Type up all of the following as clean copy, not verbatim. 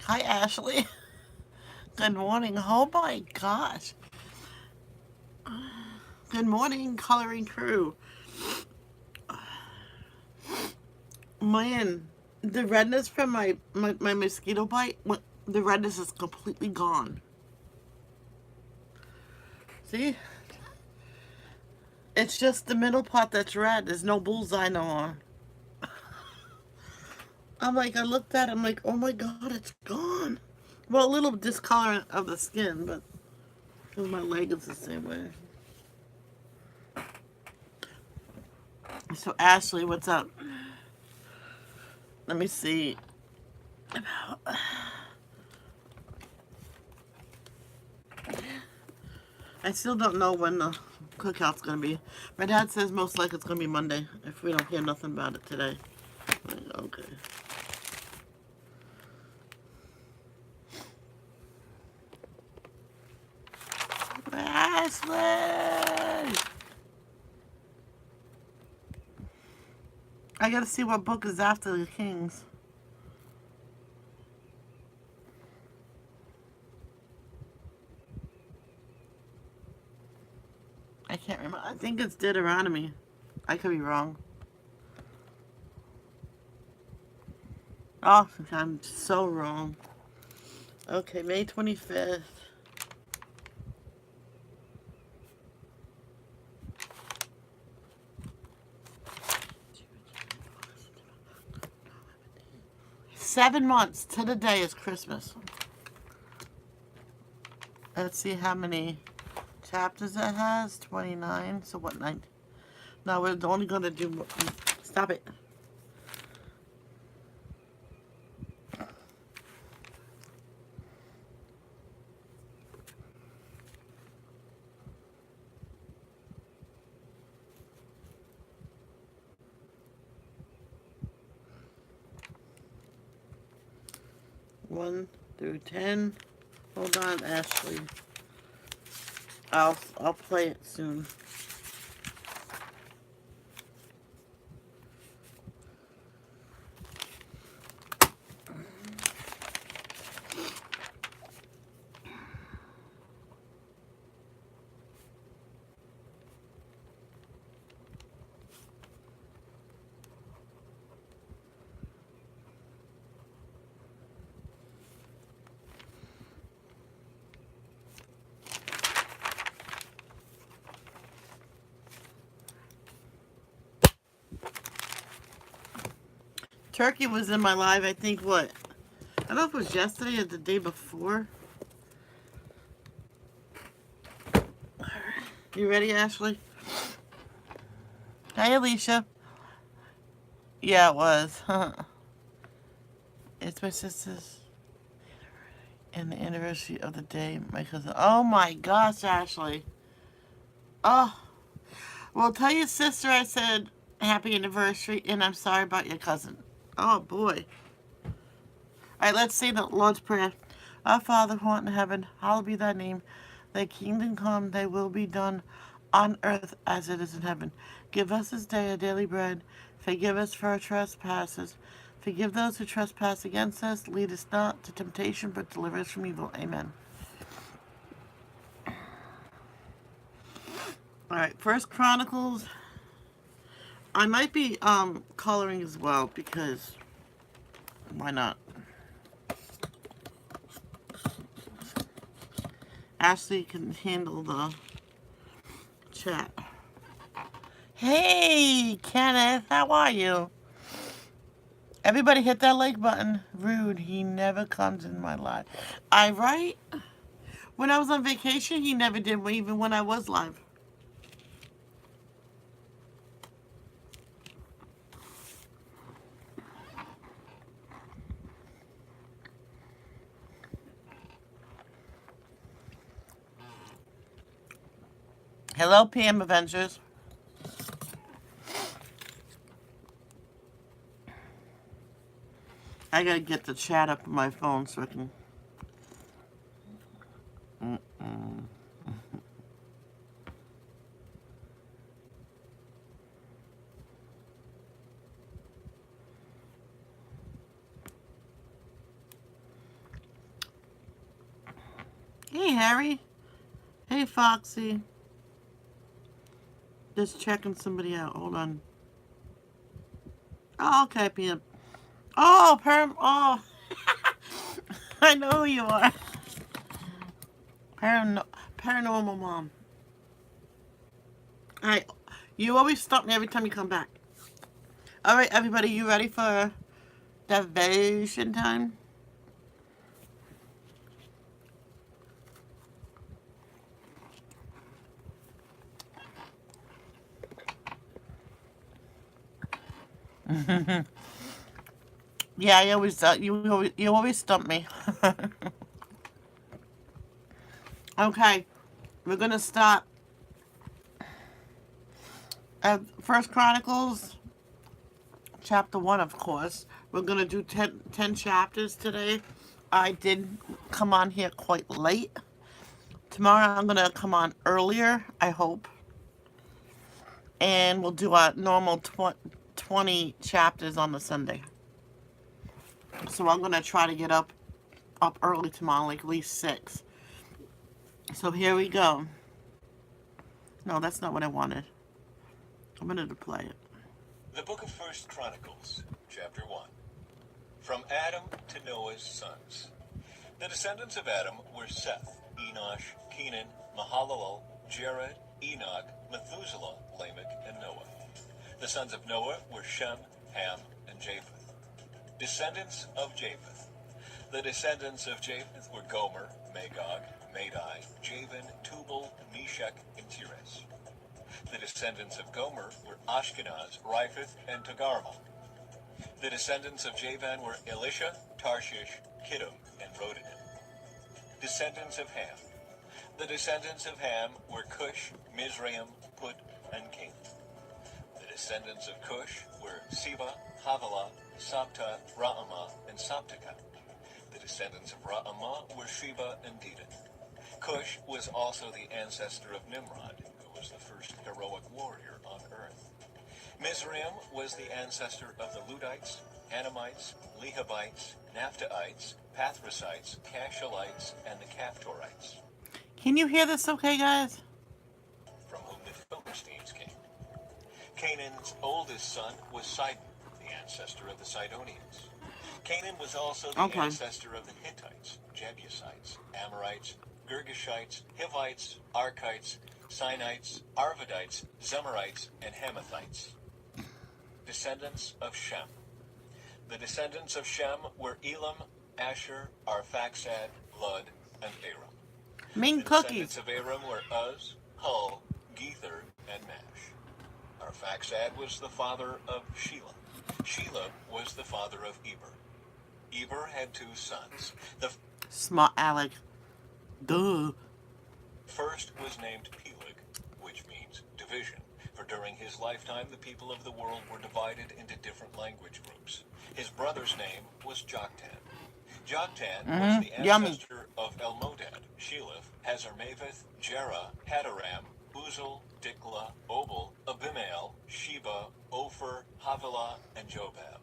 Hi, Ashley. Good morning. Oh my gosh. Good morning, coloring crew. Man, the redness from my mosquito bite, the redness is completely gone. See? It's just the middle part that's red. There's no bullseye no more. I looked at it, I'm like, oh my god, it's gone. Well, a little discolorant of the skin, but my leg is the same way. So, Ashley, what's up? Let me see. I still don't know when the cookout's going to be. My dad says most likely it's going to be Monday if we don't hear nothing about it today. Okay. Ashley! I gotta see what book is after the Kings. I can't remember. I think it's Deuteronomy. I could be wrong. Oh, I'm so wrong. Okay, May 25th. Seven months to the day is Christmas. Let's see how many chapters it has. 29. So what, 9? No, we're only going to do... Stop it. One through 10. Hold on, Ashley. I'll play it soon. Turkey was in my live, I think, what? I don't know if it was yesterday or the day before. You ready, Ashley? Hey, Alicia. Yeah, it was. It's my sister's and the anniversary of the day my cousin. Oh my gosh, Ashley. Oh, well, tell your sister I said happy anniversary and I'm sorry about your cousin. Oh boy. All right, let's say the Lord's Prayer. Our Father who art in heaven, hallowed be thy name. Thy kingdom come, thy will be done on earth as it is in heaven. Give us this day our daily bread. Forgive us for our trespasses. Forgive those who trespass against us. Lead us not to temptation, but deliver us from evil. Amen. All right, First Chronicles. I might be coloring as well because why not? Ashley can handle the chat. Hey, Kenneth, how are you? Everybody hit that like button. Rude, he never comes in my live. Right? When I was on vacation, he never did, even when I was live. Hello, PM Avengers. I gotta get the chat up on my phone so I can... Hey, Harry. Hey, Foxy. Just checking somebody out. Hold on. Oh, okay, Pam. Oh, Perm. Oh, I know who you are. Paranormal mom. All right. You always stop me every time you come back. All right, everybody. You ready for devotion time? Yeah, you always stump me. Okay, we're gonna start at First Chronicles, chapter 1, of course. We're gonna do 10 chapters today. I did come on here quite late. Tomorrow I'm gonna come on earlier, I hope, and we'll do our normal 20 chapters on the Sunday. So I'm gonna try to get up early tomorrow, like at least 6. So here we go. No, that's not what I wanted. I'm gonna play it. The book of First Chronicles, chapter 1. From Adam to Noah's sons. The descendants of Adam were Seth, Enosh, Kenan, Mahalalel, Jared, Enoch, Methuselah, Lamech, and Noah. The sons of Noah were Shem, Ham, and Japheth. Descendants of Japheth. The descendants of Japheth were Gomer, Magog, Madai, Javan, Tubal, Meshach, and Tiras. The descendants of Gomer were Ashkenaz, Riphath, and Togarmah. The descendants of Javan were Elisha, Tarshish, Kittim, and Rodanim. Descendants of Ham. The descendants of Ham were Cush, Mizraim, Put, and Canaan. The descendants of Cush were Seba, Havilah, Sabta, Raamah, and Sabteka. The descendants of Raamah were Sheba and Dedan. Cush was also the ancestor of Nimrod, who was the first heroic warrior on earth. Mizraim was the ancestor of the Ludites, Hanamites, Lehabites, Naphtaites, Pathrasites, Cashalites, and the Caphtorites. Can you hear this okay, guys? From whom the Philistines came. Canaan's oldest son was Sidon, the ancestor of the Sidonians. Canaan was also the ancestor of the Hittites, Jebusites, Amorites, Girgashites, Hivites, Arkites, Sinites, Arvadites, Zemarites, and Hamathites. Descendants of Shem. The descendants of Shem were Elam, Asher, Arphaxad, Lud, and Aram. Ming The cookies. descendants of Aram were Uz, Hul, Gether, and Mash. Arphaxad was the father of Shelah. Shelah was the father of Eber. Eber had 2 sons. The Smart Alec. Duh. first was named Peleg, which means division, for during his lifetime the people of the world were divided into different language groups. His brother's name was Joktan. Joktan was the ancestor of Elmodad, Sheleph, Hazarmaveth, Jerah, Hadaram, Uzal, Dikla, Obal, Abimael, Sheba, Ophir, Havilah, and Jobab.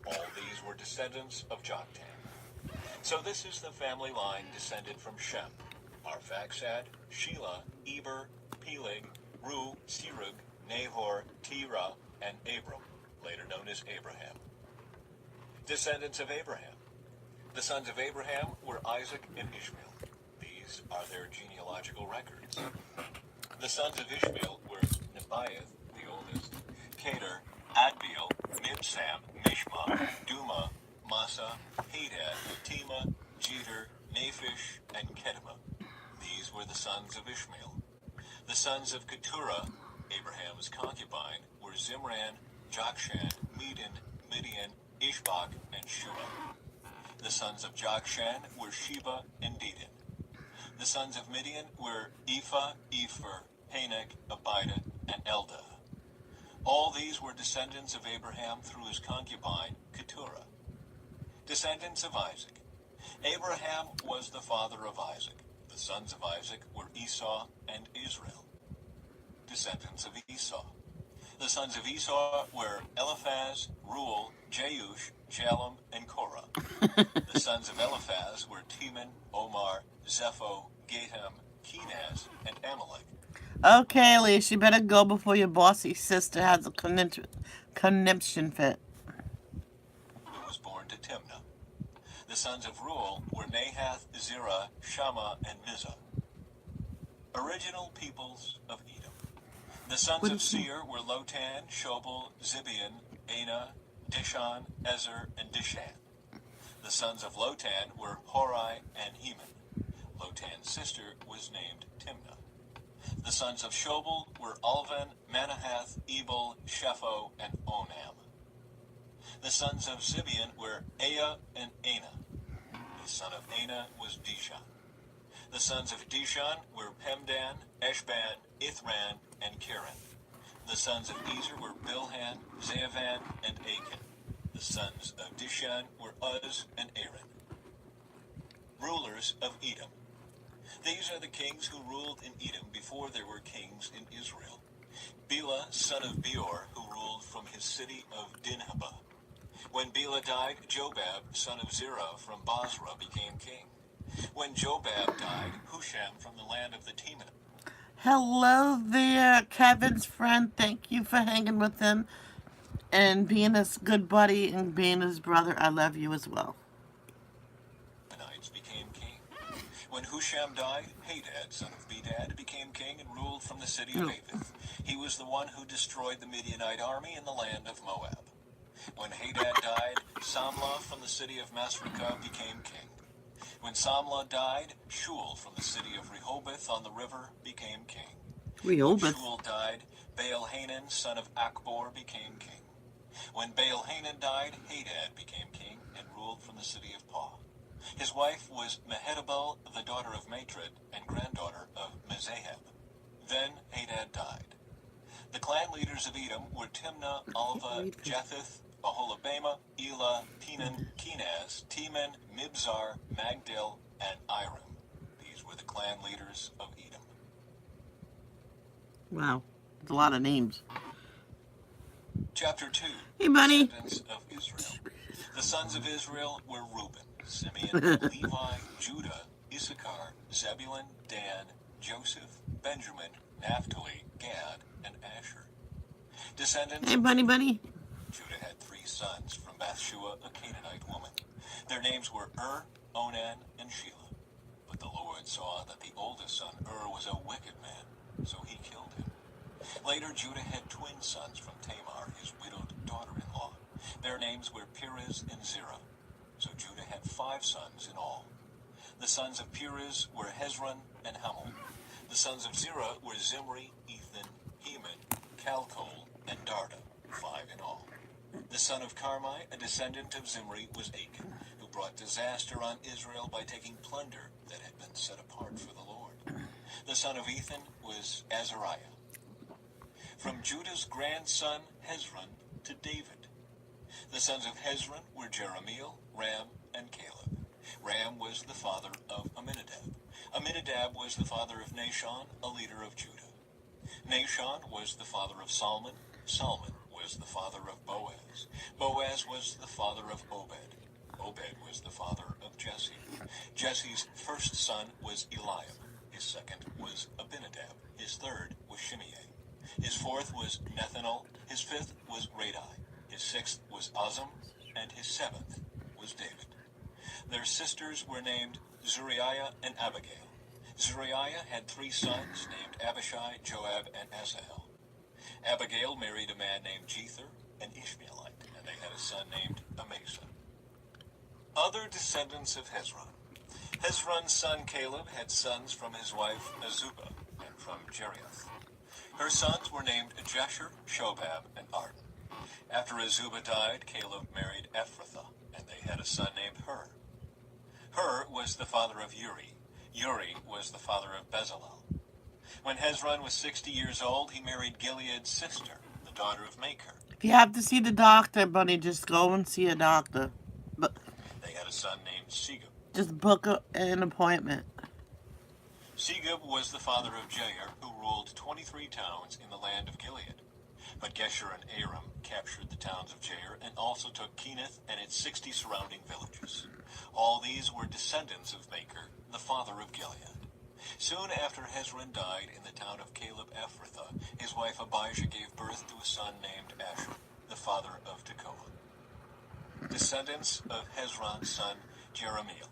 All these were descendants of Joktan. So this is the family line descended from Shem: Arphaxad, Shelah, Eber, Peleg, Ru, Serug, Nahor, Terah, and Abram, later known as Abraham. Descendants of Abraham. The sons of Abraham were Isaac and Ishmael. These are their genealogical records. The sons of Ishmael were Nebaioth, the oldest, Kedar, Adbeel, Mibsam, Mishma, Duma, Massa, Hadad, Tema, Jeter, Naphish, and Kedemah. These were the sons of Ishmael. The sons of Keturah, Abraham's concubine, were Zimran, Jokshan, Medan, Midian, Ishbak, and Shua. The sons of Jokshan were Sheba and Dedan. The sons of Midian were Ephah, Epher, Hanek, Abida, and Eldah. All these were descendants of Abraham through his concubine, Keturah. Descendants of Isaac. Abraham was the father of Isaac. The sons of Isaac were Esau and Israel. Descendants of Esau. The sons of Esau were Eliphaz, Reuel, Jeush, Jalem, and Korah. The sons of Eliphaz were Teman, Omar, Zepho, Gatam, Kenaz, and Amalek. Okay, Elise, you better go before your bossy sister has a conniption fit. Who was born to Timnah. The sons of Reuel were Nahath, Zerah, Shammah, and Mizah. Original peoples of Edom. The sons of Seir were Lotan, Shobal, Zibeon, Anah, Dishon, Ezer, and Dishan. The sons of Lotan were Hori and Heman. Lotan's sister was named Timnah. The sons of Shobal were Alvan, Manahath, Ebal, Shepho, and Onam. The sons of Zibeon were Aya and Anah. The son of Anah was Dishon. The sons of Dishon were Hemdan, Eshban, Ithran, and Kiran. The sons of Ezer were Bilhan, Zaavan, and Achan. The sons of Dishon were Uz and Aaron. Rulers of Edom. These are the kings who ruled in Edom before there were kings in Israel. Bela, son of Beor, who ruled from his city of Dinhabah. When Bela died, Jobab, son of Zerah from Basra, became king. When Jobab died, Husham from the land of the Teman. Hello there, Kevin's friend. Thank you for hanging with him and being his good buddy and being his brother. I love you as well. Became king. When Husham died, Hadad, son of Bedad, became king and ruled from the city of Avith. He was the one who destroyed the Midianite army in the land of Moab. When Hadad died, Samlah from the city of Masrekah became king. When Samlah died, Shul from the city of Rehoboth on the river became king. Rehoboth. When Shul died, Baal-Hanan, son of Akbor, became king. When Baal-Hanan died, Hadad became king and ruled from the city of Pah. His wife was Mehetabel, the daughter of Matred and granddaughter of Mezahab. Then Hadad died. The clan leaders of Edom were Timnah, Alva, Jetheth, Aholabama, Elah, Penan, Kenaz, Teman, Mibzar, Magdil, and Iram. These were the clan leaders of Edom. Wow, that's a lot of names. Chapter 2. Hey, buddy. Descendants of Israel. The sons of Israel were Reuben, Simeon, Levi, Judah, Issachar, Zebulun, Dan, Joseph, Benjamin, Naphtali, Gad, and Asher. Descendants Hey, of buddy. Judah had 3 sons from Bathshua, a Canaanite woman. Their names were Onan, and Shelah. But the Lord saw that the oldest son, was a wicked man, so he killed him. Later, Judah had twin sons from Tamar, his widowed daughter-in-law. Their names were Perez and Zerah. So Judah had 5 sons in all. The sons of Perez were Hezron and Hamul. The sons of Zerah were Zimri, Ethan, Heman, Calcol, and Darda, 5 in all. The son of Carmi, a descendant of Zimri, was Achan, who brought disaster on Israel by taking plunder that had been set apart for the Lord. The son of Ethan was Azariah. From Judah's grandson Hezron to David. The sons of Hezron were Jeremiel, Ram, and Caleb. Ram was the father of Amminadab. Amminadab was the father of Nahshon, a leader of Judah. Nahshon was the father of Salmon. Salmon was the father of Boaz. Boaz was the father of Obed. Obed was the father of Jesse. Jesse's first son was Eliab. His second was Abinadab. His third was Shimei. His fourth was Nethanel. His fifth was Radai. His sixth was Azam. And his seventh was David. Their sisters were named Zuriah and Abigail. Zuriah had 3 sons named Abishai, Joab, and Asahel. Abigail married a man named Jether, an Ishmaelite, and they had a son named Amasa. Other descendants of Hezron. Hezron's son Caleb had sons from his wife Azubah and from Jerioth. Her sons were named Jesher, Shobab, and Arden. After Azubah died, Caleb married Ephrathah, and they had a son named Hur. Hur was the father of Uri. Uri was the father of Bezalel. When Hezron was 60 years old, he married Gilead's sister, the daughter of Machir. If you have to see the doctor, buddy, just go and see a doctor. But they had a son named Segub. Just book an appointment. Segub was the father of Jair, who ruled 23 towns in the land of Gilead. But Gesher and Aram captured the towns of Jair and also took Kenath and its 60 surrounding villages. All these were descendants of Machir, the father of Gilead. Soon after Hezron died in the town of Caleb Ephrathah, his wife Abijah gave birth to a son named Asher, the father of Tekoa. Descendants of Hezron's son Jerahmeel.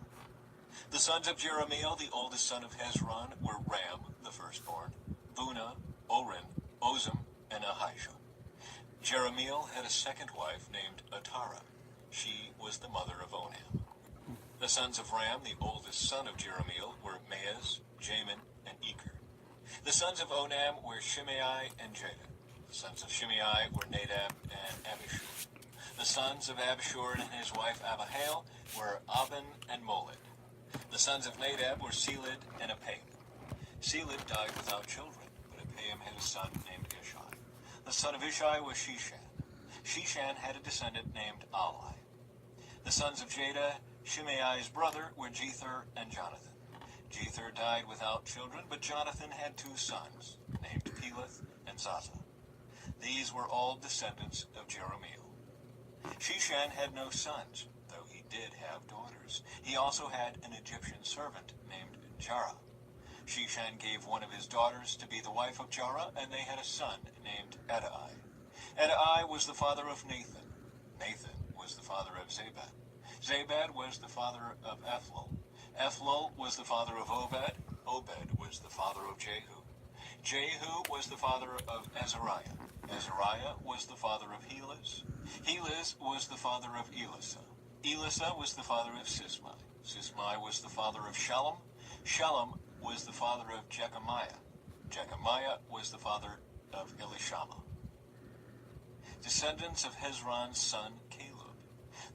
The sons of Jerahmeel, the oldest son of Hezron, were Ram, the firstborn, Bunah, Oren, Ozem, and Ahijah. Jerahmeel had a second wife named Atara. She was the mother of Onam. The sons of Ram, the oldest son of Jerahmeel, were Maaz, Jamin, and Eker. The sons of Onam were Shimei and Jada. The sons of Shimei were Nadab and Abishur. The sons of Abishur and his wife Abihail were Aben and Molid. The sons of Nadab were Seled and Apam. Seled died without children, but Apam had a son named Ishai. The son of Ishai was Shishan. Shishan had a descendant named Ali. The sons of Jada, Shimei's brother, were Jether and Jonathan. Jether died without children, but Jonathan had two sons, named Peleth and Zaza. These were all descendants of Jerahmeel. Shishan had no sons, though he did have daughters. He also had an Egyptian servant named Jarrah. Shishan gave one of his daughters to be the wife of Jarrah, and they had a son named Edai. Edai was the father of Nathan. Nathan was the father of Zabad. Zabad was the father of Ethlal. Ethlal was the father of Obed. Obed was the father of Jehu. Jehu was the father of Azariah. Azariah was the father of Helez. Helez was the father of Elisa. Elisa was the father of Sismai. Sismai was the father of Shallum. Shallum was the father of Jechamiah. Jechamiah was the father of Elishama. Descendants of Hezron's son Caleb.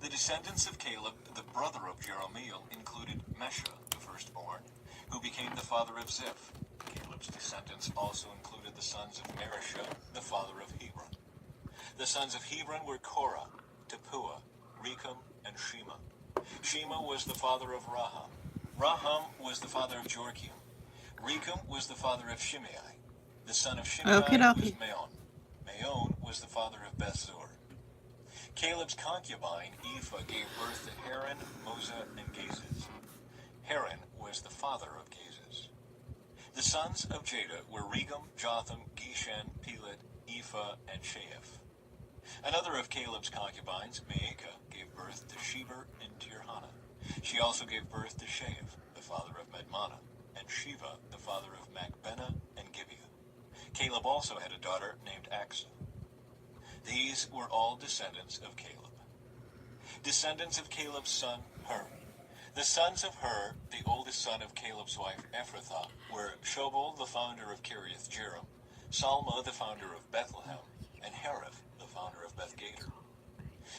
The descendants of Caleb, the brother of Jerahmeel, included Mesha, the firstborn, who became the father of Ziph. Caleb's descendants also included the sons of Marishah, the father of Hebron. The sons of Hebron were Korah, Tepuah, Recham, and Shema. Shema was the father of Raham. Raham was the father of Jorkim. Recham was the father of Shimei. The son of Shimei was Maon. Maon was the father of Bethzur. Caleb's concubine, Ephah, gave birth to Haran, Moza, and Gazez. Haran was the father of Gazez. The sons of Jada were Regem, Jotham, Geshan, Peled, Ephah, and Sheaph. Another of Caleb's concubines, Maacah, gave birth to Sheber and Tirhana. She also gave birth to Sheaph, the father of Madmannah, and Sheva, the father of Macbenah and Gibeah. Caleb also had a daughter named Aksa. These were all descendants of Caleb. Descendants of Caleb's son, Hur. The sons of Hur, the oldest son of Caleb's wife Ephrathah, were Shobal, the founder of Kiriath Jearim, Salma, the founder of Bethlehem, and Hariph, the founder of Bethgader.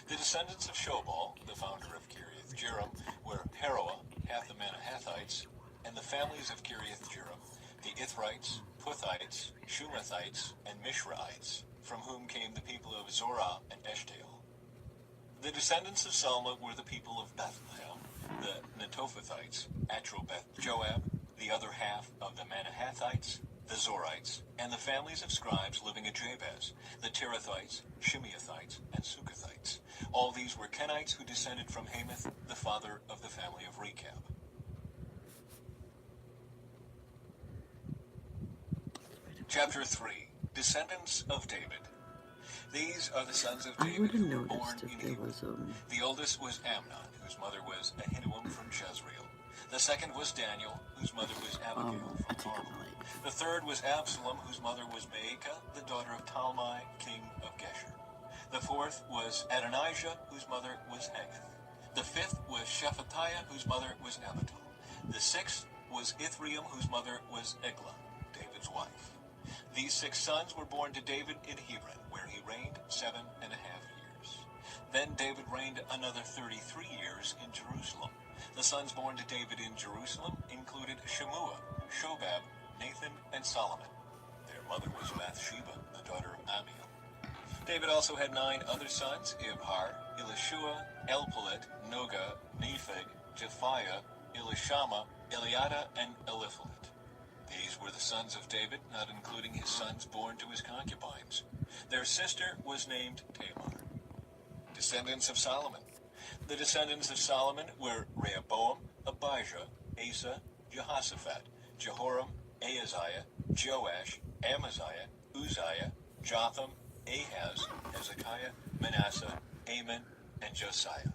The descendants of Shobal, the founder of Kiriath Jearim, were Haroah, half the Manahathites, and the families of Kiriath Jearim, the Ithrites, Puthites, Shumathites, and Mishraites, from whom came the people of Zorah and Eshtaol. The descendants of Salma were the people of Bethlehem, the Netophathites, Atrobeth Joab, the other half of the Manahathites, the Zorites, and the families of scribes living at Jabez, the Tirathites, Shimeathites, and Sukathites. All these were Kenites who descended from Hamath, the father of the family of Rechab. Chapter 3. Descendants of David. These are the sons of David who were born in Hebron. The oldest was Amnon, whose mother was Ahinoam from Jezreel. The second was Daniel, whose mother was Abigail from Carmel. The third was Absalom, whose mother was Maacah, the daughter of Talmai, king of Geshur. The fourth was Adonijah, whose mother was Haggith. The fifth was Shephatiah, whose mother was Abital. The sixth was Ithream, whose mother was Eglah, David's wife. These 6 sons were born to David in Hebron, where he reigned 7.5 years. Then David reigned another 33 years in Jerusalem. The sons born to David in Jerusalem included Shemua, Shobab, Nathan, and Solomon. Their mother was Bathsheba, the daughter of Amiel. David also had 9 other sons, Ibhar, Elishua, Elpalet, Noga, Nepheg, Japhiah, Elishama, Eliada, and Eliphalet. These were the sons of David, not including his sons born to his concubines. Their sister was named Tamar. Descendants of Solomon. The descendants of Solomon were Rehoboam, Abijah, Asa, Jehoshaphat, Jehoram, Ahaziah, Joash, Amaziah, Uzziah, Jotham, Ahaz, Hezekiah, Manasseh, Amon, and Josiah.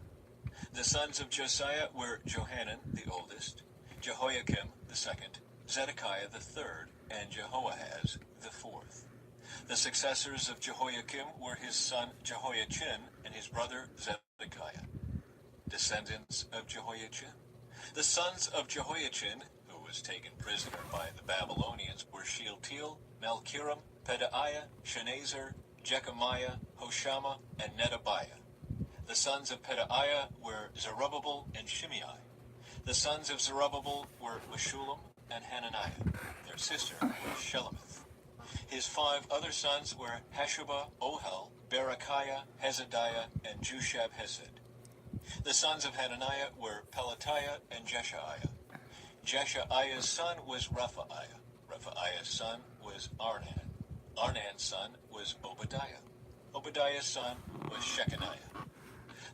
The sons of Josiah were Johanan, the oldest, Jehoiakim, the second, Zedekiah, the third, and Jehoahaz, the fourth. The successors of Jehoiakim were his son Jehoiachin and his brother Zedekiah. Descendants of Jehoiachin. The sons of Jehoiachin, who was taken prisoner by the Babylonians, were Shealtiel, Malchiram, Pedaiah, Shenazar, Jechemiah, Hoshama, and Nedabiah. The sons of Pedaiah were Zerubbabel and Shimei. The sons of Zerubbabel were Meshullam and Hananiah. Their sister was Shelemith. His 5 other sons were Hashubah, Ohel, Berechiah, Hezadiah, and Jushab-Hesed. The sons of Hananiah were Pelatiah and Jeshaiah. Jeshaiah's son was Rephaiah. Rephaiah's son was Arnan. Arnan's son was Obadiah. Obadiah's son was Shechaniah.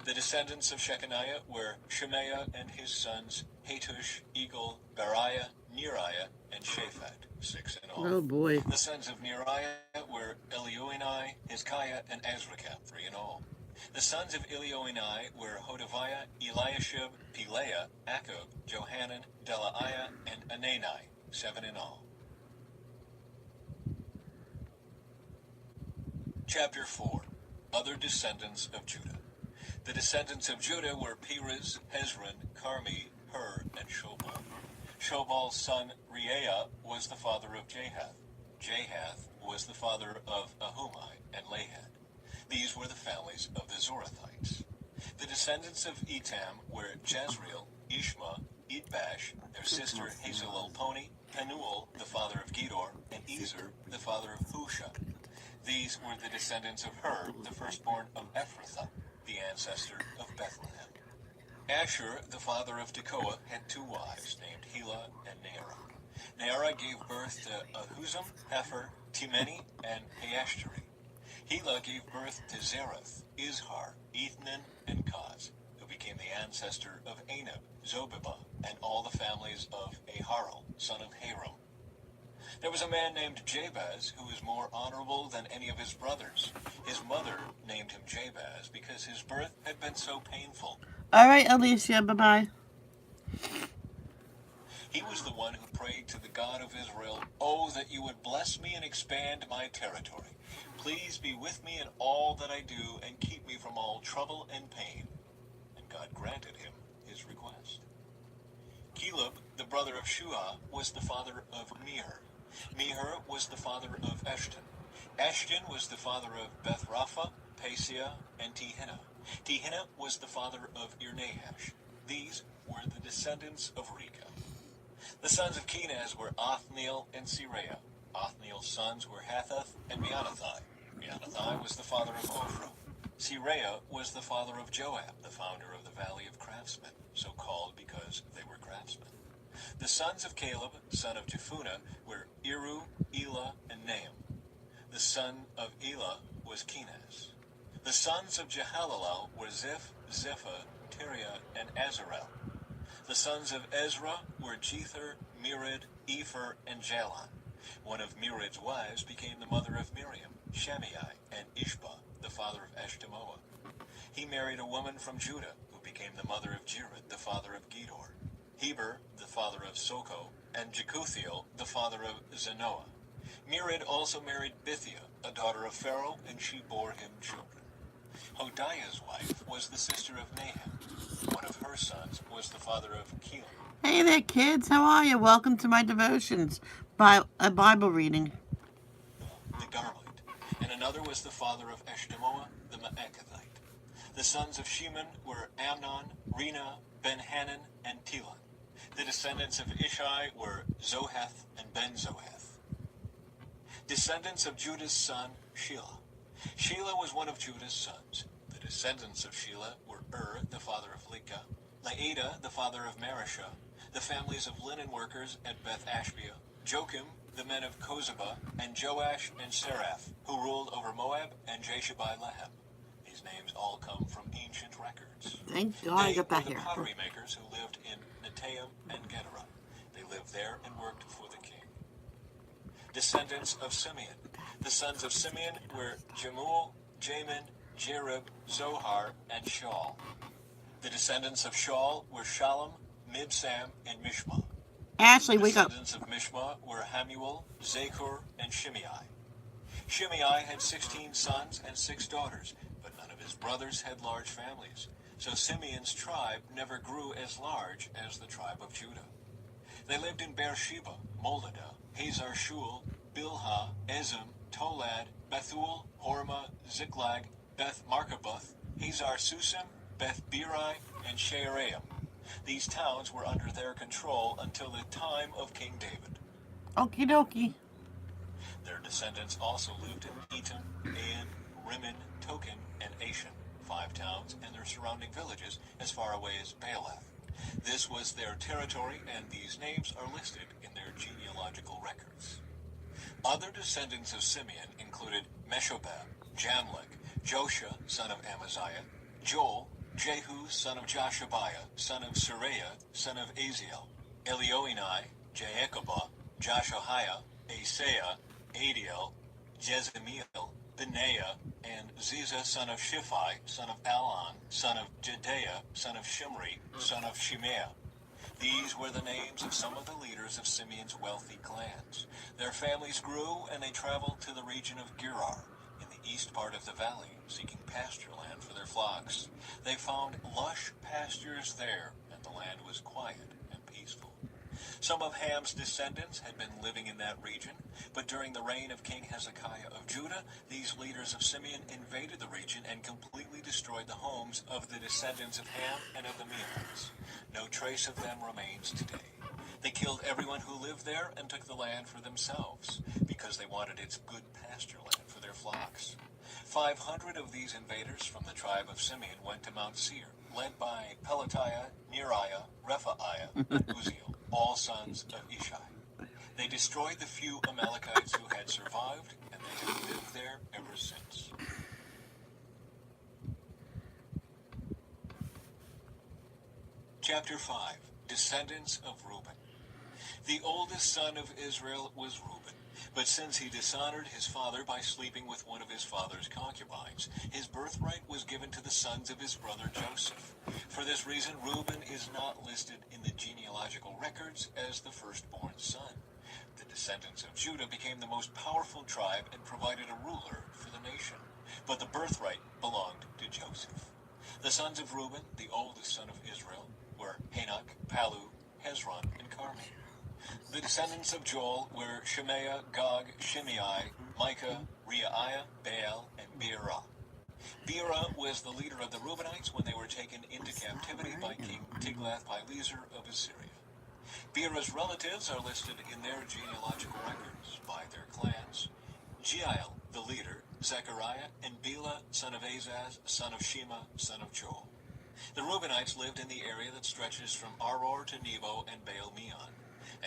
The descendants of Shechaniah were Shemaiah and his sons Hatush, Egal, Beriah, Neriah, and Shaphat, 6 in all. Oh boy. The sons of Neriah were Elioenai, Hizkiah, and Azrikam, 3 in all. The sons of Elioenai were Hodaviah, Eliashib, Pelaiah, Akub, Johanan, Delaiah, and Anani, 7 in all. Chapter 4. Other descendants of Judah. The descendants of Judah were Perez, Hezron, Carmi, Hur, and Shobal. Shobal's son Reaiah was the father of Jahath. Jahath was the father of Ahumai and Lahad. These were the families of the Zorathites. The descendants of Etam were Jezreel, Ishma, Idbash, their sister Hazelelponi, Penuel, the father of Gedor, and Ezer, the father of Husha. These were the descendants of Hur, the firstborn of Ephrathah, the ancestor of Bethlehem. Asher, the father of Tekoa, had 2 wives named Helah and Naarah. Naarah gave birth to Ahuzam, Hefer, Timeni, and Heashteri. Helah gave birth to Zerath, Izhar, Ethnan, and Kaz, who became the ancestor of Anab, Zobibah, and all the families of Aharel, son of Haram. There was a man named Jabez who was more honorable than any of his brothers. His mother named him Jabez because his birth had been so painful. All right, Alicia, bye-bye. He was the one who prayed to the God of Israel, "Oh, that you would bless me and expand my territory. Please be with me in all that I do and keep me from all trouble and pain." And God granted him his request. Caleb, the brother of Shuah, was the father of Mir. Mir was the father of Eshton. Eshton was the father of Beth-Rapha, Paseah, and Tehinnah. Tehinnah was the father of Irnahash. These were the descendants of Rechah. The sons of Kenaz were Othniel and Seraiah. Othniel's sons were Hathath and Meonothai. Meonothai was the father of Ophrah. Seraiah was the father of Joab, the founder of the Valley of Craftsmen, so called because they were craftsmen. The sons of Caleb, son of Jephunneh, were Iru, Elah, and Nahum. The son of Elah was Kenaz. The sons of Jehalelel were Ziph, Ziphah, Tiria, and Azarel. The sons of Ezra were Jether, Mered, Epher, and Jalon. One of Mered's wives became the mother of Miriam, Shammai, and Ishbah, the father of Eshtemoa. He married a woman from Judah, who became the mother of Jared, the father of Gedor, Heber, the father of Soko, and Jekuthiel, the father of Zanoah. Mered also married Bithia, a daughter of Pharaoh, and she bore him children. Hodiah's wife was the sister of Nahum. One of her sons was the father of Kelam. Hey there, kids. How are you? Welcome to my devotions, a Bible reading. The Garmite, and another was the father of Eshtemoa, the Maaccathite. The sons of Sheman were Amnon, Rena, Ben-Hanan, and Telon. The descendants of Ishai were Zoheth and Ben-Zoheth. Descendants of Judah's son, Shelah. Shelah was one of Judah's sons. The descendants of Shelah were the father of Lecah, Laada, the father of Marishah, the families of linen workers at Beth-Ashbea, Joachim, the men of Kozeba, and Joash and Seraph, who ruled over Moab and Jashabai-Lehem. These names all come from ancient records. Thank God I got that They were here. the pottery makers who lived in Netaim and Gedera. They lived there and worked for the king. Descendants of Simeon. The sons of Simeon were Jemuel, Jamin, Jerib, Zohar, and Shaul. The descendants of Shaul were Shalom, Mibsam, and Mishma. Ashley, The wake up. descendants of Mishma were Hamuel, Zakur, and Shimei. Shimei had 16 sons and 6 daughters, but none of his brothers had large families. So Simeon's tribe never grew as large as the tribe of Judah. They lived in Beersheba, Moladah, Hazar Shul, Bilhah, Ezem, Tolad, Bethul, Hormah, Ziklag, Beth Markaboth, Hazar Susim, Beth Biri, and Shearaim. These towns were under their control until the time of King David. Okie dokie. Their descendants also lived in Etam, Ain, Rimmon, Token, and Ashan, 5 towns and their surrounding villages as far away as Baalath. This was their territory, and these names are listed in their genealogical records. Other descendants of Simeon included Meshobab, Jamlech, Joshua, son of Amaziah, Joel, Jehu, son of Joshabiah, son of Sariah, son of Aziel, Elioenai, Jaakobah, Joshahiah, Asaiah, Adiel, Jezemiel, Benaiah, and Ziza, son of Shiphi, son of Alon, son of Jedaiah, son of Shimri, son of Shimea. These were the names of some of the leaders of Simeon's wealthy clans. Their families grew, and they traveled to the region of Gerar, in the east part of the valley, seeking pasture land for their flocks. They found lush pastures there, and the land was quiet and peaceful. Some of Ham's descendants had been living in that region, but during the reign of King Hezekiah of Judah, these leaders of Simeon invaded the region and completely destroyed the homes of the descendants of Ham and of the Meunites. No trace of them remains today. They killed everyone who lived there and took the land for themselves, because they wanted its good pasture land for their flocks. 500 of these invaders from the tribe of Simeon went to Mount Seir, led by Pelatiah, Neriah, Rephaiah, and Uziel, all sons of Ishai. They destroyed the few Amalekites who had survived, and they have lived there ever since. Chapter 5. Descendants of Reuben. The oldest son of Israel was Reuben, but since he dishonored his father by sleeping with one of his father's concubines, his birthright was given to the sons of his brother Joseph. For this reason, Reuben is not listed in the genealogical records as the firstborn son. The descendants of Judah became the most powerful tribe and provided a ruler for the nation, but the birthright belonged to Joseph. The sons of Reuben, the oldest son of Israel, were Hanok, Palu, Hezron, and Carmi. The descendants of Joel were Shemaiah, Gog, Shimei, Micah, Reiah, Baal, and Beerah. Beerah was the leader of the Reubenites when they were taken into captivity by King Tiglath-Pileser of Assyria. Beerah's relatives are listed in their genealogical records by their clans. Jeiel, the leader, Zechariah, and Bela, son of Azaz, son of Shema, son of Joel. The Reubenites lived in the area that stretches from Aror to Nebo and Baal-Meon.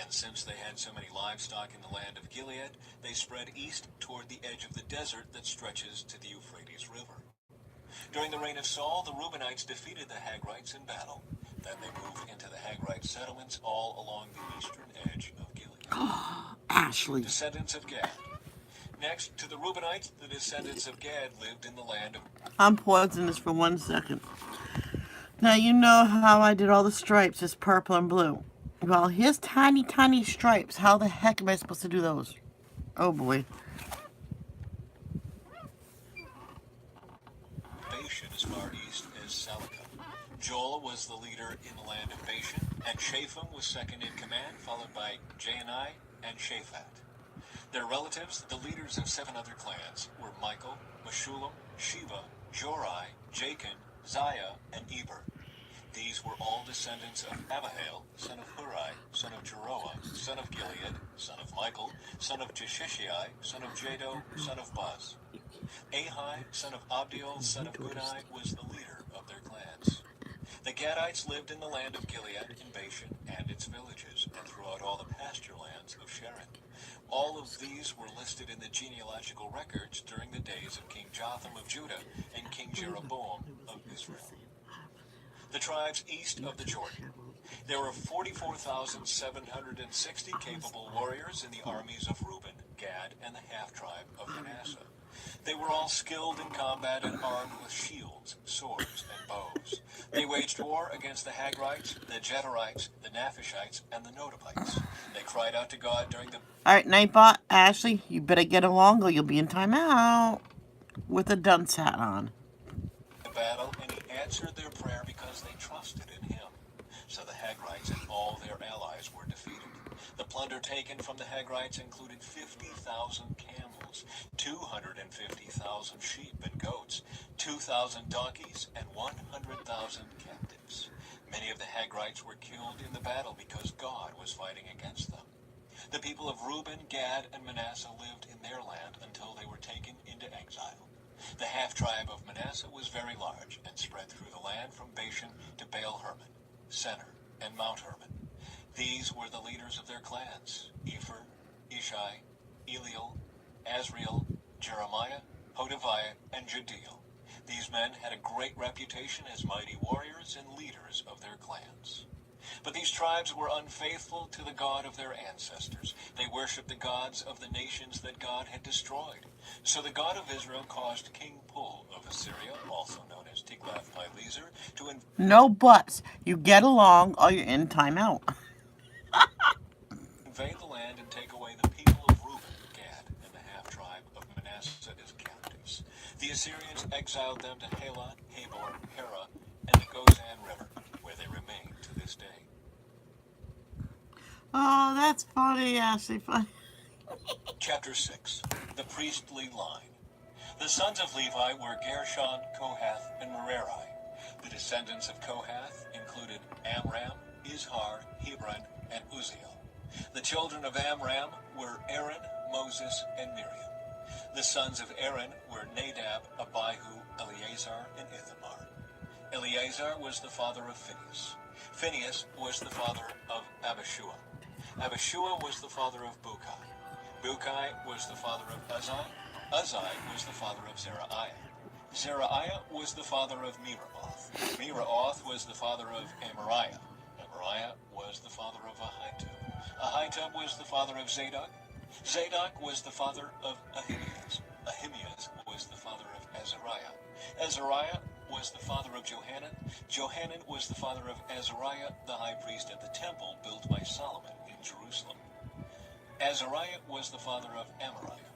And since they had so many livestock in the land of Gilead, they spread east toward the edge of the desert that stretches to the Euphrates River. During the reign of Saul, the Reubenites defeated the Hagrites in battle. Then they moved into the Hagrite settlements all along the eastern edge of Gilead. Ashley. Descendants of Gad. Next to the Reubenites, the descendants of Gad lived in the land of... I'm pausing this for 1 second. Now you know how I did all the stripes, just purple and blue. Well, here's tiny, tiny stripes. How the heck am I supposed to do those? Oh boy. Bashan as far east as Salika. Joel was the leader in the land of Bashan, and Shapham was second in command, followed by Jaanai and Shaphat. Their relatives, the leaders of 7 other clans, were Michael, Meshulam, Sheba, Jorai, Jachin, Ziah, and Eber. These were all descendants of Abihail, son of Hurai, son of Jeroah, son of Gilead, son of Michael, son of Jeshishai, son of Jado, son of Buz. Ahai, son of Abdiel, son of Gudai, was the leader of their clans. The Gadites lived in the land of Gilead, in Bashan, and its villages, and throughout all the pasture lands of Sharon. All of these were listed in the genealogical records during the days of King Jotham of Judah and King Jeroboam of Israel. The tribes east of the Jordan. There were 44,760 capable warriors in the armies of Reuben, Gad, and the half-tribe of Manasseh. They were all skilled in combat and armed with shields, swords, and bows. They waged war against the Hagrites, the Jeterites, the Naphishites, and the Nodabites. They cried out to God during the All right, Nightbot, Ashley, you better get along or you'll be in timeout with a dunce hat on. battle, and he answered their prayer because they trusted in him. So the Hagrites and all their allies were defeated. The plunder taken from the Hagrites included 50,000 camels, 250,000 sheep and goats, 2,000 donkeys, and 100,000 captives. Many of the Hagrites were killed in the battle because God was fighting against them. The people of Reuben, Gad, and Manasseh lived in their land until they were taken into exile. The half-tribe of Manasseh was very large and spread through the land from Bashan to Baal-Hermon, Senir, and Mount Hermon. These were the leaders of their clans: Epher, Ishai, Eliel, Azriel, Jeremiah, Hodaviah, and Jediel. These men had a great reputation as mighty warriors and leaders of their clans. But these tribes were unfaithful to the God of their ancestors. They worshipped the gods of the nations that God had destroyed. So the God of Israel caused King Pul of Assyria, also known as Tiglath-Pileser, to No buts. You get along or you're in timeout. invade the land and take away the people of Reuben, Gad, and the half-tribe of Manasseh as captives. The Assyrians exiled them to Halon, Habor, Hera, and the Gozan River, where they remain to this day. Oh, that's funny, Ashley. Funny. Chapter 6. The Priestly Line. The sons of Levi were Gershon, Kohath, and Merari. The descendants of Kohath included Amram, Izhar, Hebron, and Uzziel. The children of Amram were Aaron, Moses, and Miriam. The sons of Aaron were Nadab, Abihu, Eleazar, and Ithamar. Eleazar was the father of Phinehas. Phinehas was the father of Abishua. Abishua was the father of Bukai. Bukai was the father of Uzai. Uzai was the father of Zerahiah. Zerahiah was the father of Meraoth. Meraoth was the father of Amariah. Amariah was the father of Ahitub. Ahitub was the father of Zadok. Zadok was the father of Ahimaaz. Ahimaaz was the father of Azariah. Azariah was the father of Johanan. Johanan was the father of Azariah, the high priest at the temple built by Solomon in Jerusalem. Azariah was the father of Amariah.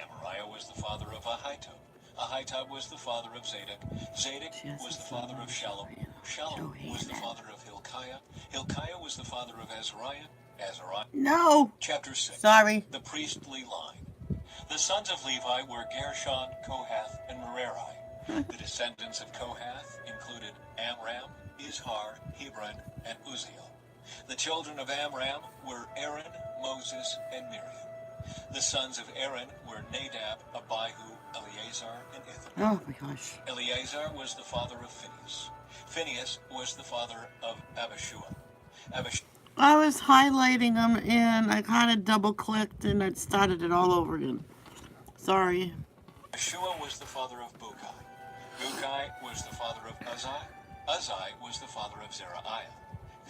Amariah was the father of Ahitub. Ahitub was the father of Zadok. Zadok was the father of Shallum. Shallum was the father of Hilkiah. Hilkiah was the father of Azariah. Azariah. No. Chapter 6. Sorry. The Priestly Line. The sons of Levi were Gershon, Kohath, and Merari. The descendants of Kohath included Amram, Izhar, Hebron, and Uzziel. The children of Amram were Aaron, Moses, and Miriam. The sons of Aaron were Nadab, Abihu, Eleazar, and Ithamar. Oh my gosh. Eleazar was the father of Phinehas. Phinehas was the father of Abishua. I was highlighting them and I kind of double clicked and it started it all over again. Sorry. Abishua was the father of Bukai. Bukai was the father of Uzai. Uzai was the father of Zerahiah.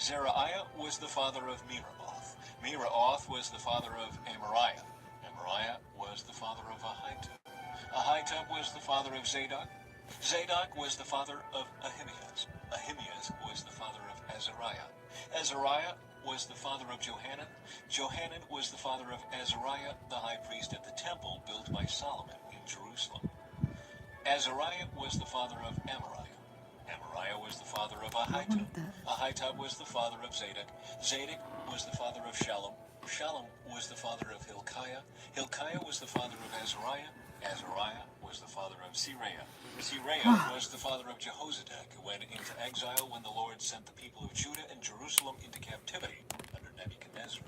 Zerahiah was the father of Meraoth. Meraoth was the father of Amariah. Amariah was the father of Ahitub. Ahitub was the father of Zadok. Zadok was the father of Ahimaaz. Ahimaaz was the father of Azariah. Azariah was the father of Johanan. Johanan was the father of Azariah, the high priest at the temple built by Solomon in Jerusalem. Azariah was the father of Amariah. Amariah was the father of Ahitub. Ahitub was the father of Zadok. Zadok was the father of Shallum. Shallum was the father of Hilkiah. Hilkiah was the father of Azariah. Azariah was the father of Seraiah. Seraiah was the father of Jehozadak, who went into exile when the Lord sent the people of Judah and Jerusalem into captivity under Nebuchadnezzar.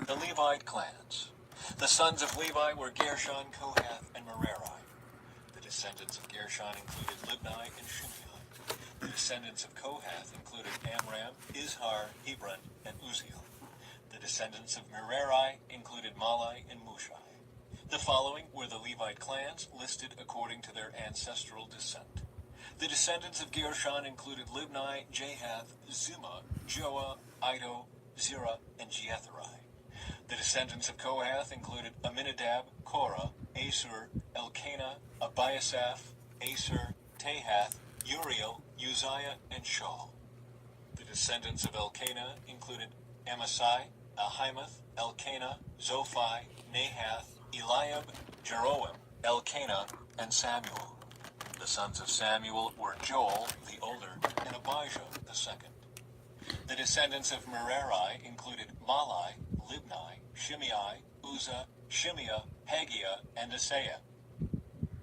The Levite clans. The sons of Levi were Gershon, Kohath, and Merari. The descendants of Gershon included Libni and Shimei. The descendants of Kohath included Amram, Izhar, Hebron, and Uzziel. The descendants of Merari included Malai and Mushai. The following were the Levite clans listed according to their ancestral descent. The descendants of Gershon included Libni, Jahath, Zimah, Joah, Iddo, Zerah, and Jeatherai. The descendants of Kohath included Aminadab, Korah, Asur, Elkanah, Abiasaph, Aser, Tahath, Uriel, Uzziah, and Shaul. The descendants of Elkanah included Amasai, Ahimath, Elkanah, Zophai, Nahath, Eliab, Jeroam, Elkanah, and Samuel. The sons of Samuel were Joel, the older, and Abijah, the second. The descendants of Merari included Malai, Libni, Shimei, Uzzah, Shimeah, Haggiah, and Asaiah.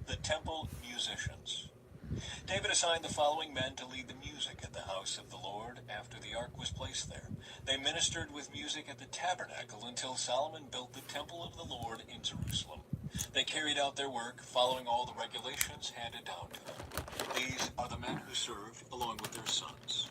The temple musicians. David assigned the following men to lead the music at the house of the Lord after the ark was placed there. They ministered with music at the tabernacle until Solomon built the temple of the Lord in Jerusalem. They carried out their work, following all the regulations handed down to them. These are the men who served along with their sons.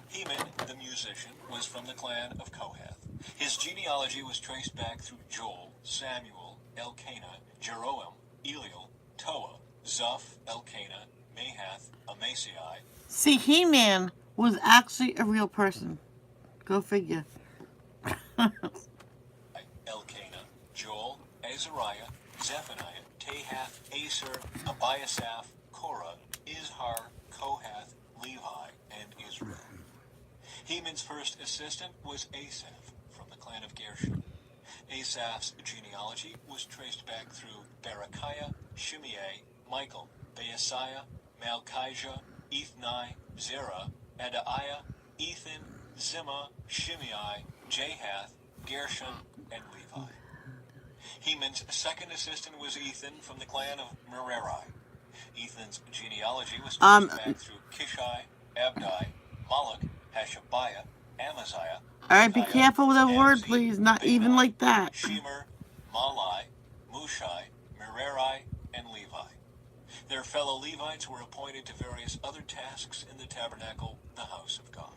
Heman, the musician, was from the clan of Kohath. His genealogy was traced back through Joel, Samuel, Elkanah, Jeroam, Eliel, Toah, Zoph, Elkanah, Mahath, Amasai. See, He-Man was actually a real person. Go figure. Elkanah, Joel, Azariah, Zephaniah, Tahath, Aser, Abiasaph, Korah, Izhar, Kohath, Levi, and Israel. Heman's first assistant was Asaph, from the clan of Gershon. Asaph's genealogy was traced back through Berechiah, Shimei, Michael, Baasiah, Malchijah, Ethni, Zerah, Adaiah, Ethan, Zimah, Shimei, Jahath, Gershon, and Levi. Heman's second assistant was Ethan from the clan of Merari. Ethan's genealogy was traced back through Kishai, Abdi, Moloch, Hashabiah, Amaziah. Alright, be careful with that word, please. Not even like that. Shemer, Malai, Mushai, Merari, and Levi. Their fellow Levites were appointed to various other tasks in the tabernacle, the house of God.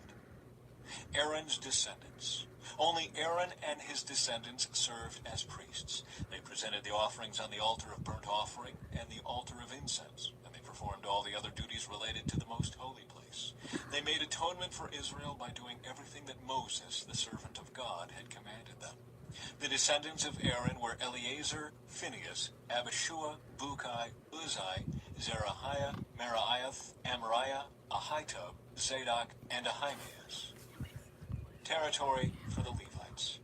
Aaron's descendants. Only Aaron and his descendants served as priests. They presented the offerings on the altar of burnt offering and the altar of incense, and they performed all the other duties related to the most holy place. They made atonement for Israel by doing everything that Moses, the servant of God, had commanded them. The descendants of Aaron were Eleazar, Phinehas, Abishua, Bukai, Uzai, Zerahiah, Meraiah, Amariah, Ahitub, Zadok, and Ahimaaz. Territory for the Levites.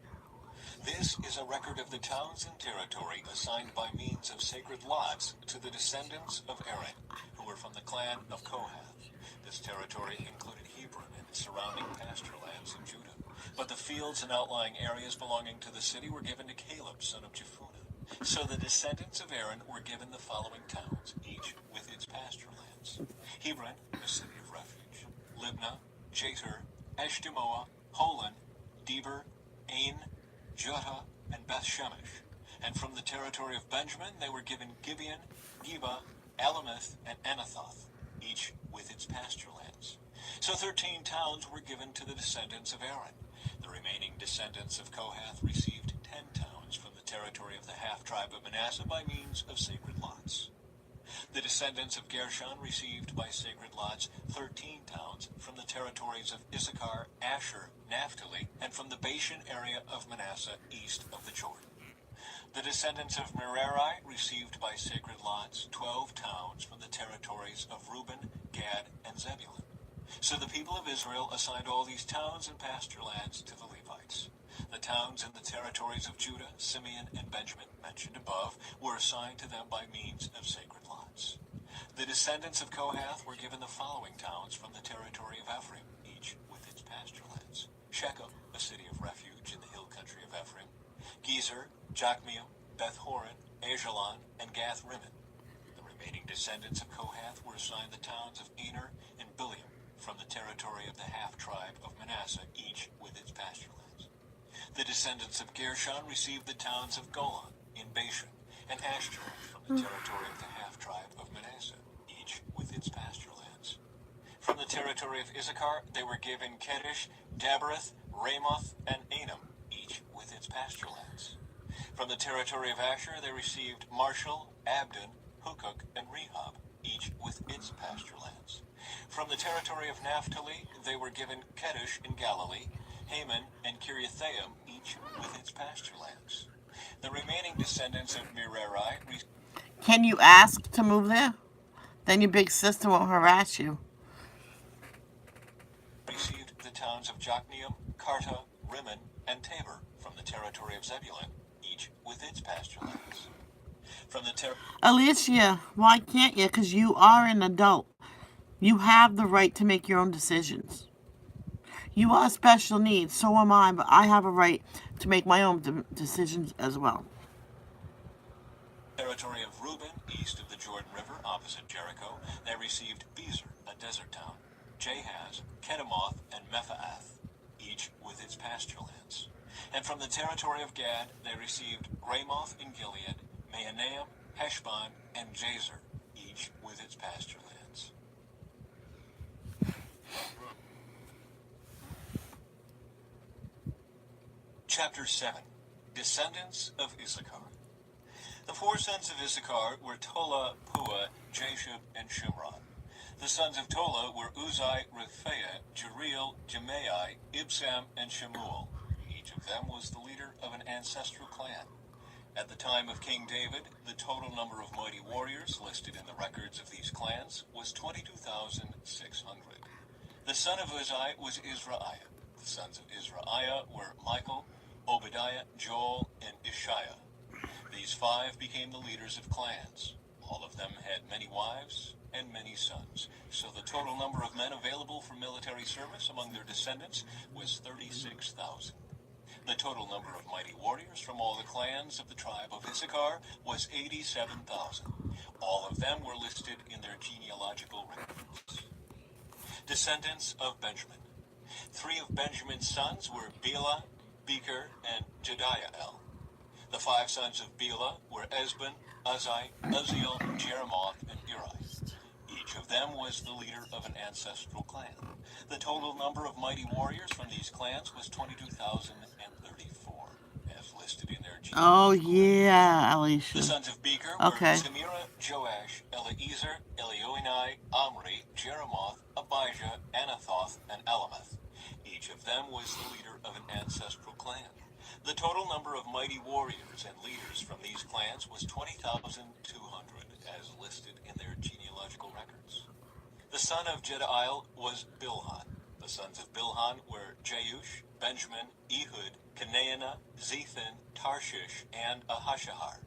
This is a record of the towns and territory assigned by means of sacred lots to the descendants of Aaron, who were from the clan of Kohath. This territory included Hebron and its surrounding pasture lands in Judah, but the fields and outlying areas belonging to the city were given to Caleb, son of Jephunneh. So the descendants of Aaron were given the following towns, each with its pasture lands: Hebron, a city of refuge; Libnah, Jatir, Eshtemoa, Holon, Deber, Ain, Juttah, and Beth-Shemesh. And from the territory of Benjamin they were given Gibeon, Geba, Alameth, and Anathoth, each with its pasture lands. So 13 towns were given to the descendants of Aaron. The remaining descendants of Kohath received 10 towns from the territory of the half-tribe of Manasseh by means of sacred lots. The descendants of Gershon received by sacred lots 13 towns from the territories of Issachar, Asher, Naphtali, and from the Bashan area of Manasseh east of the Jordan. The descendants of Merari received by sacred lots 12 towns from the territories of Reuben, Gad, and Zebulun. So the people of Israel assigned all these towns and pasture lands to the Levites. The towns in the territories of Judah, Simeon, and Benjamin, mentioned above, were assigned to them by means of sacred lots. The descendants of Kohath were given the following towns from the territory of Ephraim, each with its pasture lands: Shechem, a city of refuge in the hill country of Ephraim; Gezer, Jokmeam, Beth-horon, Ajalon, and Gath-rimmon. The remaining descendants of Kohath were assigned the towns of Aner and Bileam from the territory of the half-tribe of Manasseh, each with its pasture lands. The descendants of Gershon received the towns of Golan in Bashan and Ashtaroth from the territory of the half-tribe of Manasseh, each with its pasture lands. From the territory of Issachar they were given Kedesh, Dabereth, Ramoth, and Anam, each with its pasture lands. From the territory of Asher they received Marshall, Abdon, Hukok, and Rehob. each with its pasture lands. From the territory of Naphtali, they were given Kedesh in Galilee, Haman and Kiriathaim, each with its pasture lands. The remaining descendants of Merari Can you ask to move there? Then your big sister won't harass you. received the towns of Jokneam, Karta, Rimmon, and Tabor from the territory of Zebulun, each with its pasture lands. From the Alicia, why can't you? Because you are an adult. You have the right to make your own decisions. You are special needs, so am I, but I have a right to make my own decisions as well. territory of Reuben, east of the Jordan River, opposite Jericho, they received Bezer, a desert town, Jahaz, Kedemoth, and Mephaath, each with its pasture lands. And from the territory of Gad, they received Ramoth in Gilead, Mahanaim, Heshbon, and Jazer, each with its pasture lands. Chapter 7. Descendants of Issachar. The four sons of Issachar were Tola, Pua, Jashub, and Shimron. The sons of Tola were Uzai, Rephaiah, Jeriel, Jemai, Ibsam, and Shemuel. Each of them was the leader of an ancestral clan. At the time of King David, the total number of mighty warriors listed in the records of these clans was 22,600. The son of Uzai was Israiah. The sons of Israiah were Michael, Obadiah, Joel, and Ishiah. These five became the leaders of clans. All of them had many wives and many sons, so the total number of men available for military service among their descendants was 36,000. The total number of mighty warriors from all the clans of the tribe of Issachar was 87,000. All of them were listed in their genealogical records. Descendants of Benjamin. Three of Benjamin's sons were Bela, Becher, and Jediael. The five sons of Bela were Esbon, Uzai, Uzziel, Jeremoth, and Eri. Each of them was the leader of an ancestral clan. The total number of mighty warriors from these clans was 22,034, as listed in their genealogical Oh, records. yeah, The Alicia. sons of Becher Okay. were Zemira, Joash, Eliezer, Elioenai, Omri, Jeremoth, Abijah, Anathoth, and Alameth. Each of them was the leader of an ancestral clan. The total number of mighty warriors and leaders from these clans was 20,200, as listed in their genealogical records. The son of Jediael was Bilhan. The sons of Bilhan were Jeush, Benjamin, Ehud, Canaanah, Zethan, Tarshish, and Ahashahar.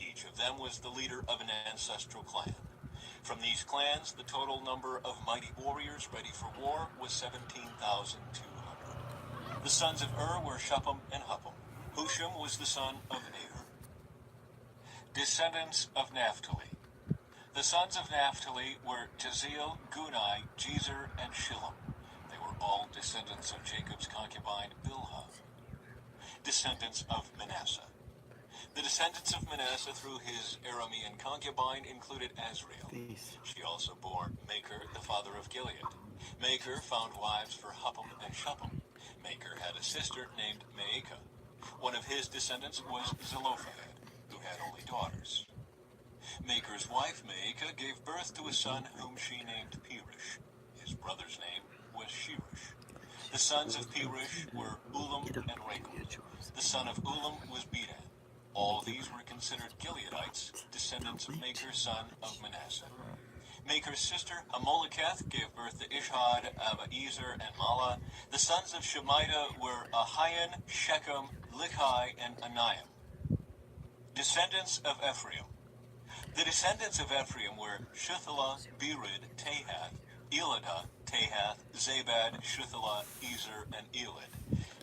Each of them was the leader of an ancestral clan. From these clans, the total number of mighty warriors ready for war was 17,200. The sons of were Shuppim and Huppim. Husham was the son of Er. Descendants of Naphtali. The sons of Naphtali were Jaziel, Gunai, Jezer, and Shillem. They were all descendants of Jacob's concubine Bilhah. Descendants of Manasseh. The descendants of Manasseh through his Aramean concubine included Azriel. She also bore Maker, the father of Gilead. Maker found wives for Huppim and Shuppim. Maker had a sister named Maacah. One of his descendants was Zelophehad, who had only daughters. Maker's wife Maacah gave birth to a son whom she named Peresh. His brother's name was Sheresh. The sons of Peresh were Ulam and Rachel. The son of Ulam was Bedan. All these were considered Gileadites, descendants of Maker's son of Manasseh. Maker's sister Amoliketh gave birth to Ishhad, Abiezer, and Mala. The sons of Shemida were Ahian, Shechem, Lichai, and Aniam. Descendants of Ephraim. The descendants of Ephraim were Shuthelah, Berid, Tahath, Eladah, Tahath, Zabad, Shuthelah, Ezer, and Elad.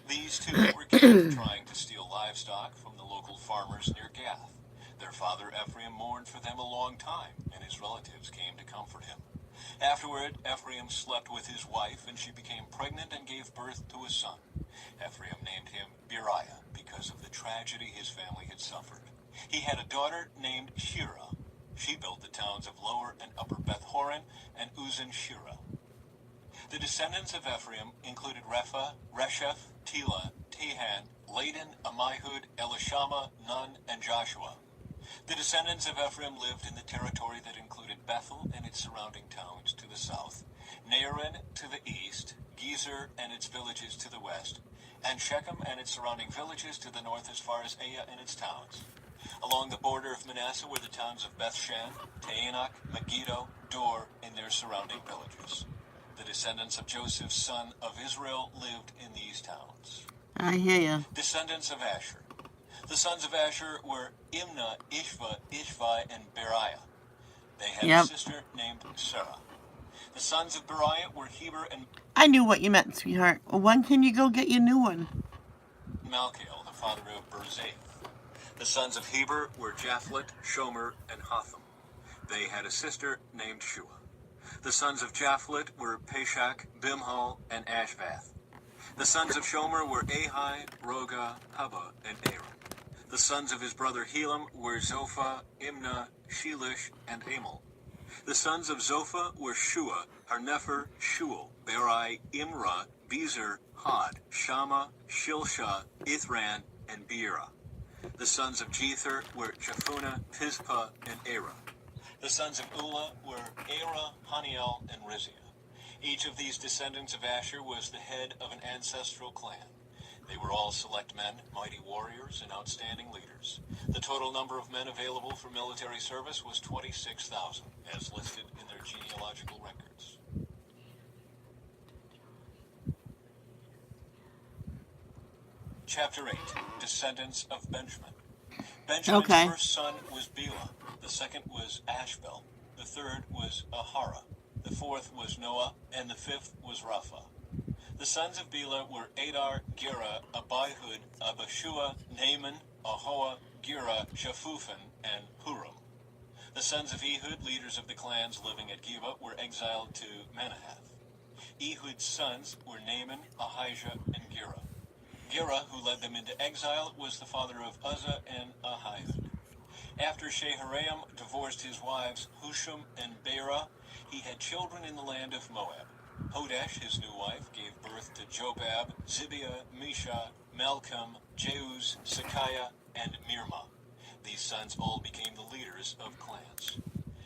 These two were killed trying to steal livestock from the local farmers near Gath. Their father Ephraim mourned for them a long time, and his relatives came to comfort him. Afterward, Ephraim slept with his wife, and she became pregnant and gave birth to a son. Ephraim named him Beriah because of the tragedy his family had suffered. He had a daughter named Shirah. She built the towns of Lower and Upper Beth-horon and Uzan-Shirah. The descendants of Ephraim included Repha, Resheph, Tela, Tehan, Ladan, Amihud, Elishama, Nun, and Joshua. The descendants of Ephraim lived in the territory that included Bethel and its surrounding towns to the south, Naaran to the east, Gezer and its villages to the west, and Shechem and its surrounding villages to the north as far as Ai and its towns. Along the border of Manasseh were the towns of Bethshan, Taanach, Megiddo, Dor, and their surrounding villages. The descendants of Joseph, son of Israel, lived in these towns. I hear you. Descendants of Asher. The sons of Asher were Imnah, Ishvi, and Beriah. They had a sister named Sarah. The sons of Beriah were Heber and I knew what you meant, sweetheart. When can you go get your new one? Malchiel, the father of Berzaith. The sons of Heber were Japhlet, Shomer, and Hotham. They had a sister named Shua. The sons of Japhlet were Peshach, Bimhal, and Ashvath. The sons of Shomer were Ahi, Roga, Hubba, and Aram. The sons of his brother Helam were Zophah, Imnah, Shelish, and Amal. The sons of Zophah were Shua, Harnepher, Shual, Beri, Imrah, Bezer, Had, Shammah, Shilshah, Ithran, and Beerah. The sons of Jether were Jephunneh, Pispah, and Arah. The sons of Ulah were Arah, Haniel, and Rizia. Each of these descendants of Asher was the head of an ancestral clan. They were all select men, mighty warriors, and outstanding leaders. The total number of men available for military service was 26,000, as listed in their genealogical records. Chapter 8, Descendants of Benjamin. Benjamin's first son was Bela, the second was Ashbel, the third was Ahara, the fourth was Noah, and the fifth was Rapha. The sons of Bela were Adar, Gera, Abihud, Abishua, Naaman, Ahoa, Gera, Shaphupan, and Huram. The sons of Ehud, leaders of the clans living at Geba, were exiled to Manahath. Ehud's sons were Naaman, Ahijah, and Gera. Gera, who led them into exile, was the father of Uzzah and Ahihud. After Shaharaim divorced his wives Husham and Beerah, he had children in the land of Moab. Hodesh, his new wife, gave birth to Jobab, Zibiah, Misha, Malcolm, Jeuz, Sakiah, and Mirma. These sons all became the leaders of clans.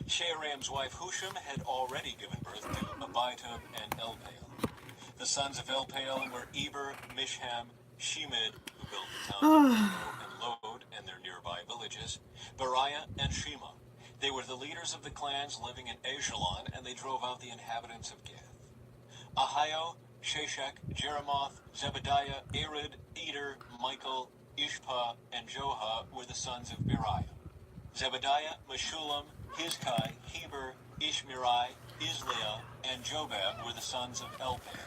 Shaharaim's wife Husham had already given birth to Abitub and Elpaal. The sons of Elpaal were Eber, Mishham, Shemid, who built the towns of Millo and Lod and their nearby villages, Beriah and Shema. They were the leaders of the clans living in Ajalon, and they drove out the inhabitants of Gath. Ahio, Sheshach, Jeremoth, Zebediah, Arid, Eder, Michael, Ishpa, and Joha were the sons of Beriah. Zebediah, Meshullam, Hizkai, Heber, Ishmerai, Isliah, and Jobab were the sons of Elpaal.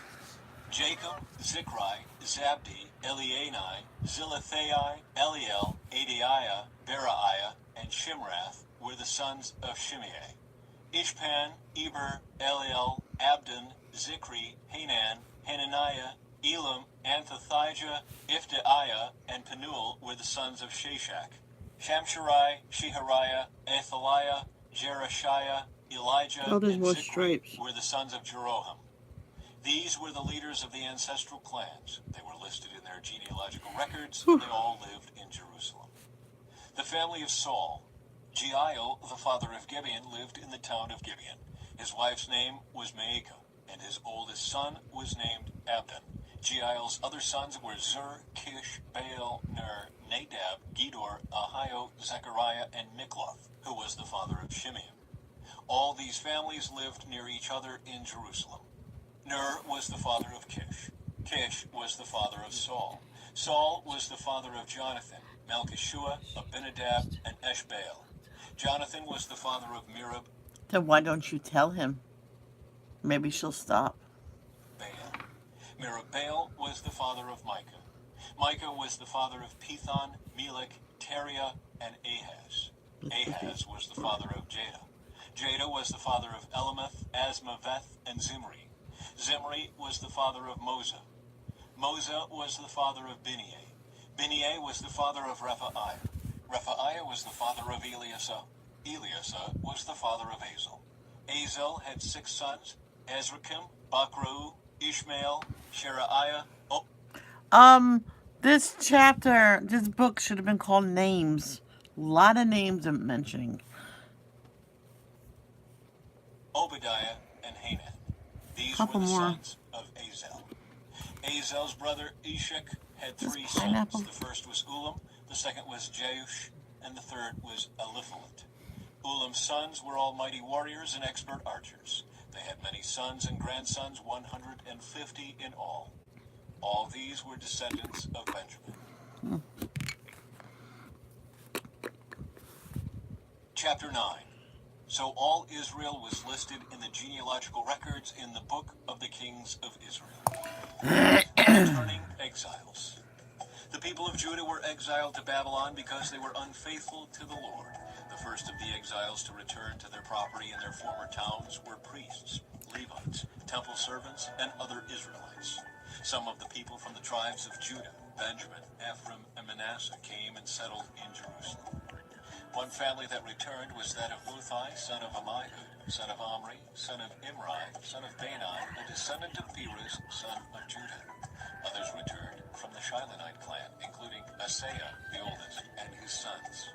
Jacob, Zikri, Zabdi, Eliani, Zilithai, Eliel, Adiah, Beriah, and Shimrath were the sons of Shimei. Ishpan, Eber, Eliel, Abdon, Zikri, Hanan, Hananiah, Elam, Anthothijah, Iphdiah, and Penuel were the sons of Sheshach. Shamsharai, Shehariah, Athaliah, Jerushiah, Elijah, and Zikri were the sons of Jeroham. These were the leaders of the ancestral clans. They were listed in their genealogical records, and they all lived in Jerusalem. The family of Saul. Jeiel, the father of Gibeon, lived in the town of Gibeon. His wife's name was Maacah, and his oldest son was named Abdon. Jeiel's other sons were Zur, Kish, Baal, Ner, Nadab, Gedor, Ahio, Zechariah, and Mikloth, who was the father of Shimeam. All these families lived near each other in Jerusalem. Ner was the father of Kish. Kish was the father of Saul. Saul was the father of Jonathan, Malchishua, Abinadab, and Eshbaal. Jonathan was the father of Merib. Then why don't you tell him? Maybe she'll stop. Baal. Merib-Baal was the father of Micah. Micah was the father of Pithon, Melech, Teriah, and Ahaz. Ahaz was the father of Jada. Jada was the father of Elameth, Asmaveth, and Zimri. Zimri was the father of Moza. Moza was the father of Bineah. Bineah was the father of Rephaiah. Rephaiah was the father of Eliasah. Eliasah was the father of Azel. Azel had 6 sons: Azrikam, Bakrau, Ishmael, Sheriah. This book should have been called Names, A lot of names I'm mentioning. Obadiah, and Hanan. These were Couple the more. sons of Azel. Azel's brother Eshek had This 3 sons. pineapple. The first was Ulam, the second was Jeush, and the third was Eliphalet. Ulam's sons were all mighty warriors and expert archers. They had many sons and grandsons, 150 in all. All these were descendants of Benjamin. Chapter 9. So all Israel was listed in the genealogical records in the book of the kings of Israel. Returning exiles. The people of Judah were exiled to Babylon because they were unfaithful to the Lord. The first of the exiles to return to their property in their former towns were priests, Levites, temple servants, and other Israelites. Some of the people from the tribes of Judah, Benjamin, Ephraim, and Manasseh came and settled in Jerusalem. One family that returned was that of Uthai, son of Amihud, son of Omri, son of Imri, son of Bani, a descendant of Pharez, son of Judah. Others returned from the Shilonite clan, including Asaiah, the oldest, and his sons.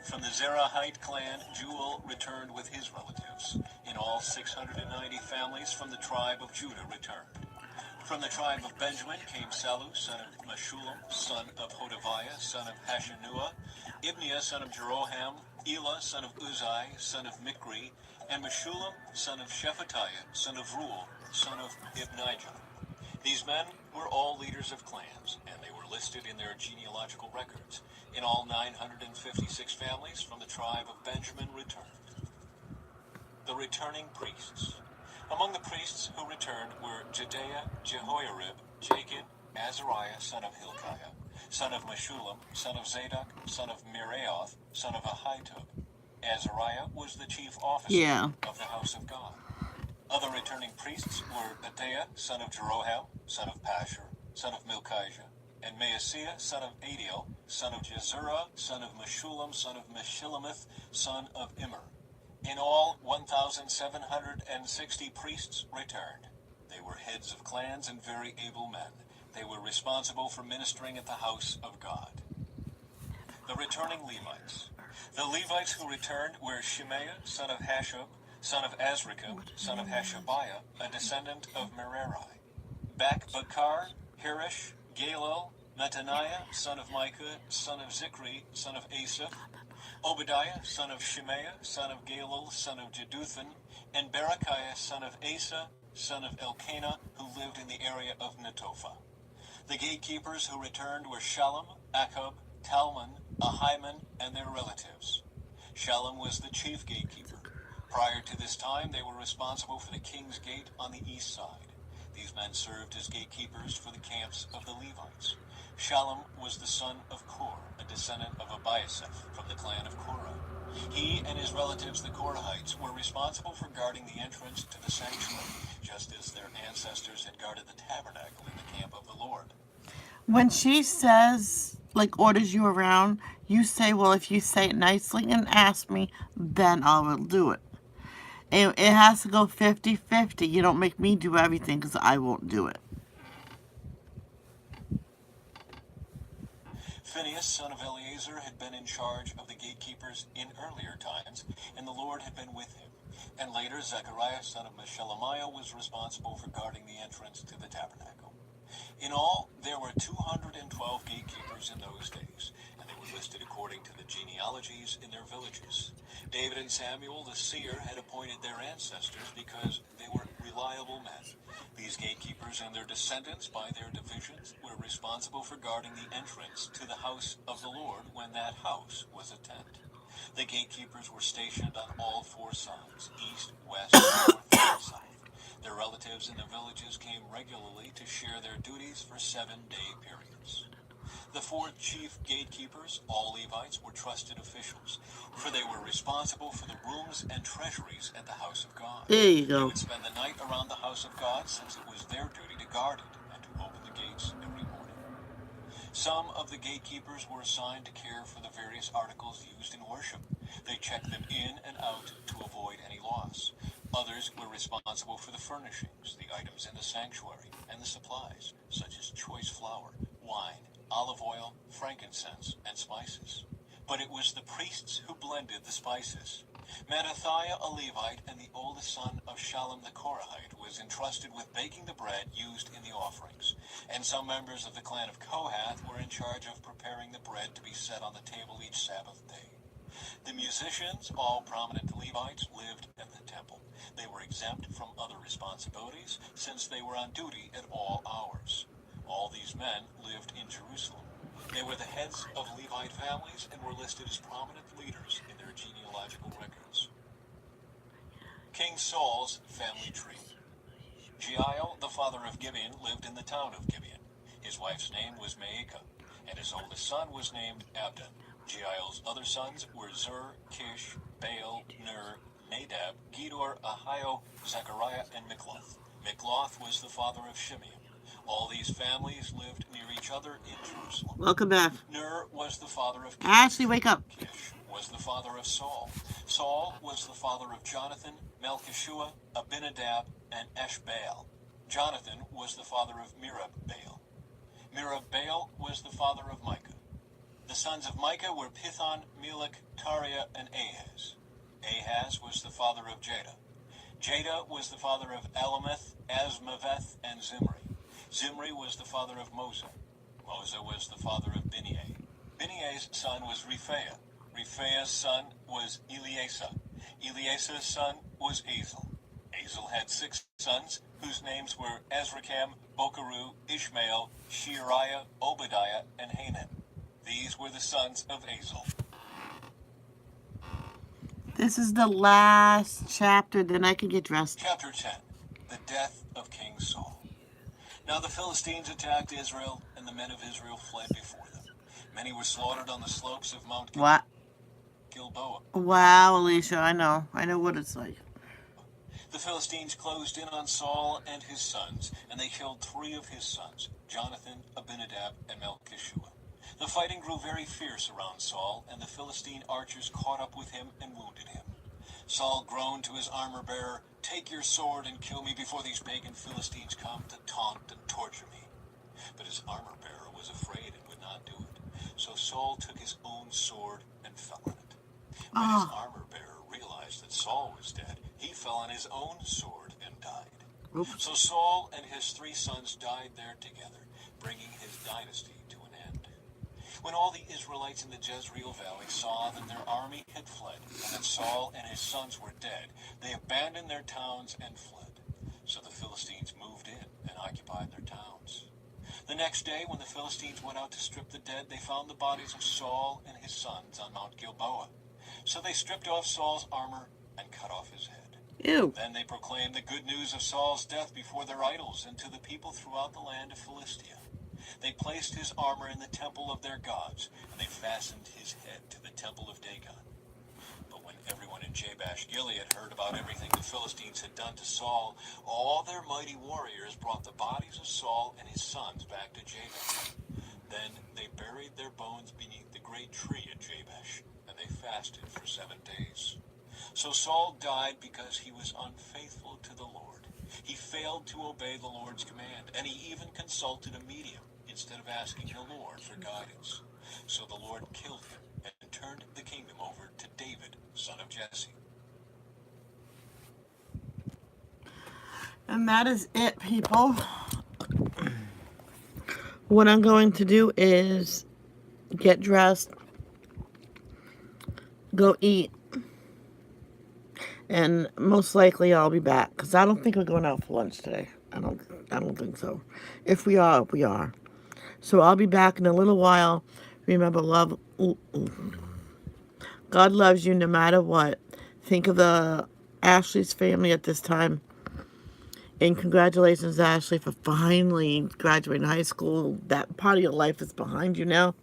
From the Zerahite clan, Jewel returned with his relatives. In all, 690 families from the tribe of Judah returned. From the tribe of Benjamin came Salu, son of Meshullam, son of Hodaviah, son of Hashanuah, Ibniah, son of Jeroham, Elah, son of Uzai, son of Mikri, and Meshullam, son of Shephatiah, son of Ruel, son of Ibnijah. These men were all leaders of clans, and they were listed in their genealogical records. In all, 956 families from the tribe of Benjamin returned. The returning priests. Among the priests who returned were Jedaiah, Jehoiarib, Jakin, Azariah, son of Hilkiah, son of Meshullam, son of Zadok, son of Miraioth, son of Ahitub. Azariah was the chief officer of the house of God. Other returning priests were Adaiah, son of Jeroham, son of Pashur, son of Milchijah, and Maaseiah, son of Adiel, son of Jezurah, son of Meshullam, son of Meshillemith, son of Immer. In all, 1,760 priests returned. They were heads of clans and very able men. They were responsible for ministering at the house of God. The returning Levites. The Levites who returned were Shemaiah, son of Hashub, son of Azrikam, son of Hashabiah, a descendant of Merari. Bakar, Hirish, Galil, Mattaniah, son of Micah, son of Zikri, son of Asaph, Obadiah, son of Shemaiah, son of Galil, son of Jeduthun, and Berechiah, son of Asa, son of Elkanah, who lived in the area of Netophah. The gatekeepers who returned were Shallum, Akub, Talmon, Ahiman, and their relatives. Shallum was the chief gatekeeper. Prior to this time, they were responsible for the king's gate on the east side. These men served as gatekeepers for the camps of the Levites. Shallum was the son of Kor, a descendant of Abiasaph from the clan of Korah. He and his relatives, the Korahites, were responsible for guarding the entrance to the sanctuary, just as their ancestors had guarded the tabernacle in the camp of the Lord. When she says, like, orders you around, you say, well, if you say it nicely and ask me, then I will do it. And it has to go 50-50. You don't make me do everything because I won't do it. Phinehas, son of Eleazar, had been in charge of the gatekeepers in earlier times, and the Lord had been with him. And later, Zechariah, son of Meshelemiah, was responsible for guarding the entrance to the tabernacle. In all, there were 212 gatekeepers in those days, and they were listed according to the genealogies in their villages. David and Samuel, the seer, had appointed their ancestors because they were reliable men. These gatekeepers and their descendants, by their divisions, were responsible for guarding the entrance to the house of the Lord when that house was a tent. The gatekeepers were stationed on all 4 sides, east, west, north, and south. Their relatives in the villages came regularly to share their duties for 7-day periods. The 4 chief gatekeepers, all Levites, were trusted officials, for they were responsible for the rooms and treasuries at the house of God. There you They go. would spend the night around the house of God, since it was their duty to guard it and to open the gates every morning. Some of the gatekeepers were assigned to care for the various articles used in worship. They checked them in and out to avoid any loss. Others were responsible for the furnishings, the items in the sanctuary, and the supplies, such as choice flour, wine, olive oil, frankincense, and spices. but it was the priests who blended the spices. Mattathiah, a Levite and the oldest son of Shallum the Korahite, was entrusted with baking the bread used in the offerings, and some members of the clan of Kohath were in charge of preparing the bread to be set on the table each Sabbath day. The musicians, all prominent Levites, lived at the temple. They were exempt from other responsibilities since they were on duty at all hours. All these men lived in Jerusalem. They were the heads of Levite families and were listed as prominent leaders in their genealogical records. King Saul's family tree. Jeiel, the father of Gibeon, lived in the town of Gibeon. His wife's name was Maacah, and his oldest son was named Abdon. Jeiel's other sons were Zur, Kish, Baal, Ner, Nadab, Gedor, Ahio, Zechariah, and Mikloth. Mikloth was the father of Shimeam. All these families lived near each other in Jerusalem. Welcome back. Ner was the father of Kish. Ashley, wake up. Kish was the father of Saul. Saul was the father of Jonathan, Melchishua, Abinadab, and Eshbaal. Jonathan was the father of Merib-Baal. Merib-Baal was the father of Micah. The sons of Micah were Pithon, Melech, Tariah, and Ahaz. Ahaz was the father of Jada. Jada was the father of Alameth, Asmaveth, and Zimri. Zimri was the father of Mosa. Mosa was the father of Bineah. Bineah's son was Rephaiah. Rephaiah's son was Eleasa. Eleasa's son was Azel. Azel had 6 sons, whose names were Azrikam, Bokeru, Ishmael, Sheariah, Obadiah, and Hanan. These were the sons of Azel. This is the last chapter, then I can get dressed. Chapter 10. The death of King Saul. Now the Philistines attacked Israel, and the men of Israel fled before them. Many were slaughtered on the slopes of Mount What? Gilboa. Wow, Alicia, I know what it's like. The Philistines closed in on Saul and his sons, and they killed 3 of his sons, Jonathan, Abinadab, and Melchishua. The fighting grew very fierce around Saul, and the Philistine archers caught up with him and wounded him. Saul groaned to his armor-bearer, "Take your sword and kill me before these pagan Philistines come to taunt and torture me." But his armor-bearer was afraid and would not do it. So Saul took his own sword and fell on it. When his armor-bearer realized that Saul was dead, he fell on his own sword and died. Oops. So Saul and his 3 sons died there together, bringing his dynasty to an end. When all the Israelites in the Jezreel Valley saw that their army had fled, and that Saul and his sons were dead, they abandoned their towns and fled. So the Philistines moved in and occupied their towns. The next day, when the Philistines went out to strip the dead, they found the bodies of Saul and his sons on Mount Gilboa. So they stripped off Saul's armor and cut off his head. Ew. Then they proclaimed the good news of Saul's death before their idols and to the people throughout the land of Philistia. They placed his armor in the temple of their gods, and they fastened his head to the temple of Dagon. But when everyone in Jabesh Gilead heard about everything the Philistines had done to Saul, all their mighty warriors brought the bodies of Saul and his sons back to Jabesh. Then they buried their bones beneath the great tree at Jabesh, and they fasted for 7 days. So Saul died because he was unfaithful to the Lord. He failed to obey the Lord's command, and he even consulted a medium instead of asking the Lord for guidance. So the Lord killed him and turned the kingdom over to David, son of Jesse. And that is it, people. What I'm going to do is get dressed, go eat, and most likely I'll be back because I don't think we're going out for lunch today. I don't think so. If we are, we are. So I'll be back in a little while. Remember, love. God loves you no matter what. Think of the Ashley's family at this time. And congratulations, Ashley, for finally graduating high school. That part of your life is behind you now.